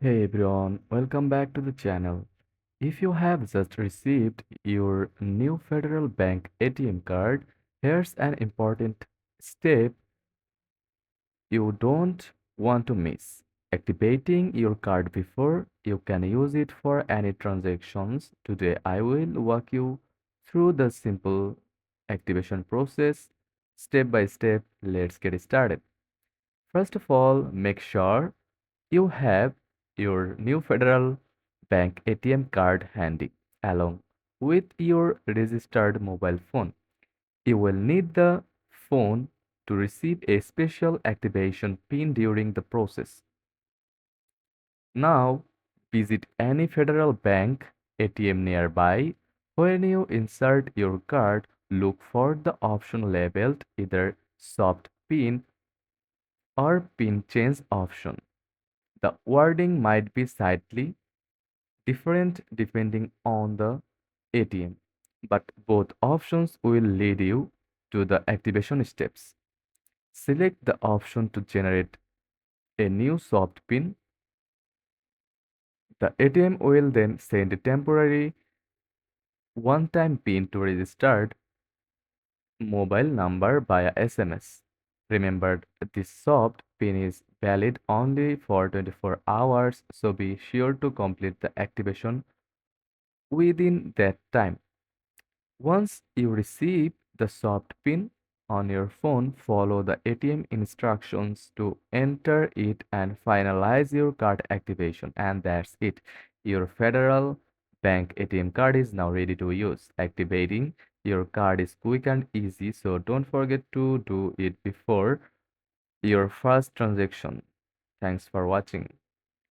Hey everyone, welcome back to the channel. If you have just received your new Federal Bank ATM card, here's an important step you don't want to miss. Activating your card before you can use it for any transactions. Today I will walk you through the simple activation process step by step. Let's get started. First of all, make sure you have your new Federal Bank ATM card handy, along with your registered mobile phone. You will need the phone to receive a special activation PIN during the process. Now, visit any Federal Bank ATM nearby. When you insert your card, look for the option labeled either soft PIN or PIN change option. The wording might be slightly different depending on the ATM, but both options will lead you to the activation steps. Select the option to generate a new soft PIN. The ATM will then send a temporary one-time PIN to registered mobile number via SMS. Remember, this soft PIN is valid only for 24 hours, so be sure to complete the activation within that time. Once you receive the soft PIN on your phone, follow the ATM instructions to enter it and finalize your card activation. And that's it. Your Federal Bank ATM card is now ready to use. Activating your card is quick and easy, so don't forget to do it before your first transaction. Thanks for watching.